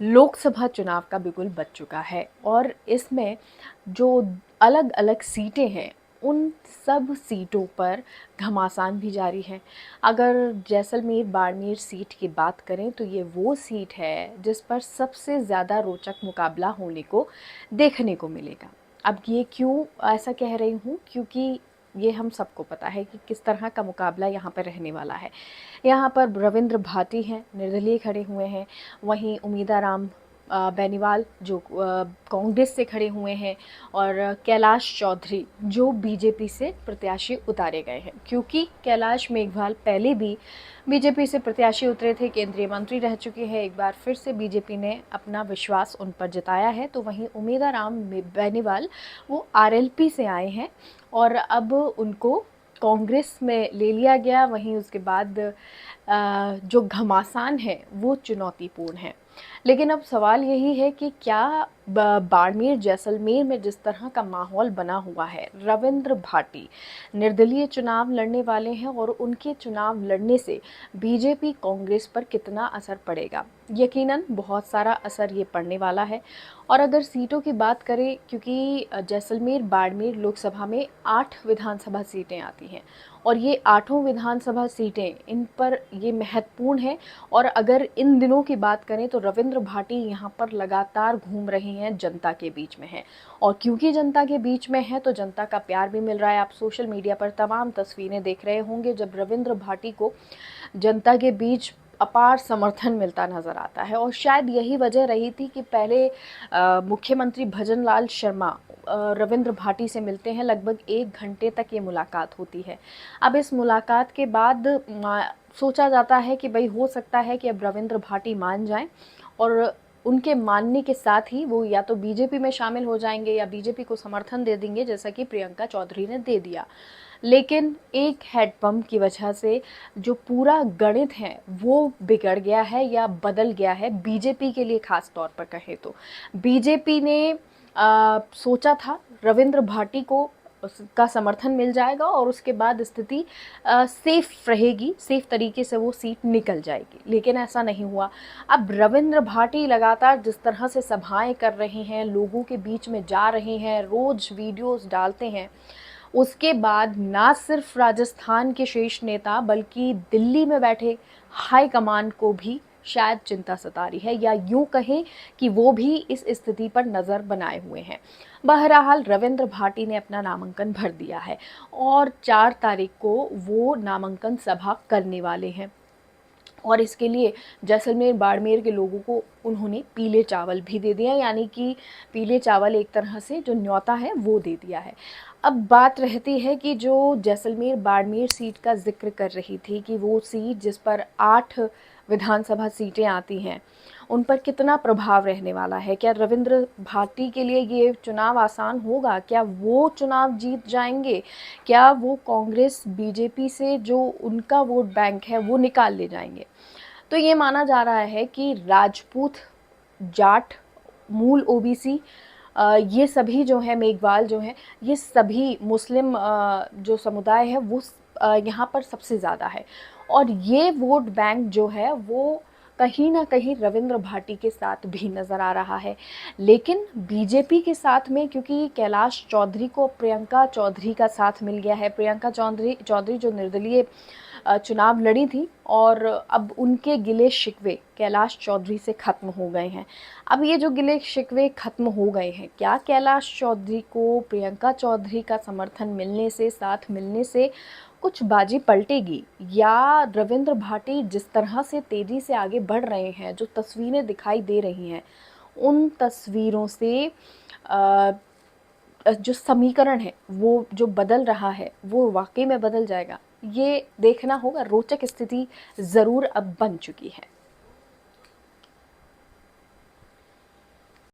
लोकसभा चुनाव का बिगुल बज चुका है और इसमें जो अलग अलग सीटें हैं उन सब सीटों पर घमासान भी जारी है। अगर जैसलमेर बाड़मेर सीट की बात करें तो ये वो सीट है जिस पर सबसे ज़्यादा रोचक मुकाबला होने को देखने को मिलेगा। अब ये क्यों ऐसा कह रही हूँ, क्योंकि ये हम सबको पता है कि किस तरह का मुकाबला यहाँ पर रहने वाला है। यहाँ पर रविंद्र भाटी हैं, निर्दलीय खड़े हुए हैं। वहीं उम्मीदाराम बेनीवाल जो कांग्रेस से खड़े हुए हैं और कैलाश चौधरी जो बीजेपी से प्रत्याशी उतारे गए हैं, क्योंकि कैलाश मेघवाल पहले भी बीजेपी से प्रत्याशी उतरे थे, केंद्रीय मंत्री रह चुके हैं। एक बार फिर से बीजेपी ने अपना विश्वास उन पर जताया है। तो वहीं उम्मीदाराम बेनीवाल वो आरएलपी से आए हैं और अब उनको कांग्रेस में ले लिया गया। वहीं उसके बाद जो घमासान है वो चुनौतीपूर्ण है। लेकिन अब सवाल यही है कि क्या बाड़मेर जैसलमेर में जिस तरह का माहौल बना हुआ है, रविंद्र भाटी निर्दलीय चुनाव लड़ने वाले हैं और उनके चुनाव लड़ने से बीजेपी कांग्रेस पर कितना असर पड़ेगा? यकीनन बहुत सारा असर ये पड़ने वाला है। और अगर सीटों की बात करें, क्योंकि जैसलमेर बाड़मेर लोकसभा में 8 विधानसभा सीटें आती हैं और ये 8 विधानसभा सीटें इन पर ये महत्वपूर्ण है। और अगर इन दिनों की बात करें तो रविंद्र भाटी यहाँ पर लगातार घूम रहे हैं, जनता के बीच में हैं। और क्योंकि जनता के बीच में है तो जनता का प्यार भी मिल रहा है। आप सोशल मीडिया पर तमाम तस्वीरें देख रहे होंगे जब रविंद्र भाटी को जनता के बीच अपार समर्थन मिलता नज़र आता है। और शायद यही वजह रही थी कि पहले मुख्यमंत्री भजनलाल शर्मा रविंद्र भाटी से मिलते हैं, लगभग 1 घंटे तक ये मुलाकात होती है। अब इस मुलाकात के बाद सोचा जाता है कि भाई हो सकता है कि अब रविंद्र भाटी मान जाएं और उनके मानने के साथ ही वो या तो बीजेपी में शामिल हो जाएंगे या बीजेपी को समर्थन दे देंगे, जैसा कि प्रियंका चौधरी ने दे दिया। लेकिन एक हैंडपंप की वजह से जो पूरा गणित है वो बिगड़ गया है या बदल गया है बीजेपी के लिए। खास तौर पर कहें तो बीजेपी ने सोचा था रविंद्र भाटी को उसका समर्थन मिल जाएगा और उसके बाद स्थिति सेफ रहेगी, सेफ तरीके से वो सीट निकल जाएगी, लेकिन ऐसा नहीं हुआ। अब रविंद्र भाटी लगातार जिस तरह से सभाएं कर रहे हैं, लोगों के बीच में जा रहे हैं, रोज वीडियोस डालते हैं, उसके बाद ना सिर्फ राजस्थान के शीर्ष नेता बल्कि दिल्ली में बैठे हाई कमान को भी शायद चिंता सता रही है, या यूं कहें कि वो भी इस स्थिति पर नज़र बनाए हुए हैं। बहरहाल रविंद्र भाटी ने अपना नामांकन भर दिया है और 4 तारीख को वो नामांकन सभा करने वाले हैं और इसके लिए जैसलमेर बाड़मेर के लोगों को उन्होंने पीले चावल भी दे दिया, यानी कि पीले चावल एक तरह से जो न्योता है वो दे दिया है। अब बात रहती है कि जो जैसलमेर बाड़मेर सीट का जिक्र कर रही थी कि वो सीट जिस पर 8 विधानसभा सीटें आती हैं उन पर कितना प्रभाव रहने वाला है। क्या रविंद्र भाटी के लिए ये चुनाव आसान होगा? क्या वो चुनाव जीत जाएंगे? क्या वो कांग्रेस बीजेपी से जो उनका वोट बैंक है वो निकाल ले जाएंगे? तो ये माना जा रहा है कि राजपूत, जाट, मूल ओबीसी, ये सभी जो है, मेघवाल जो है, ये सभी मुस्लिम जो समुदाय है वो यहाँ पर सबसे ज़्यादा है। और ये वोट बैंक जो है वो कहीं ना कहीं रविंद्र भाटी के साथ भी नज़र आ रहा है। लेकिन बीजेपी के साथ में, क्योंकि कैलाश चौधरी को प्रियंका चौधरी का साथ मिल गया है, प्रियंका चौधरी जो निर्दलीय चुनाव लड़ी थी और अब उनके गिले शिकवे कैलाश चौधरी से ख़त्म हो गए हैं। अब ये जो गिले शिकवे ख़त्म हो गए हैं, क्या कैलाश चौधरी को प्रियंका चौधरी का समर्थन मिलने से, साथ मिलने से कुछ बाजी पलटेगी, या रविंद्र भाटी जिस तरह से तेज़ी से आगे बढ़ रहे हैं, जो तस्वीरें दिखाई दे रही हैं, उन तस्वीरों से जो समीकरण है वो जो बदल रहा है वो वाकई में बदल जाएगा? ये देखना होगा। रोचक स्थिति ज़रूर अब बन चुकी है।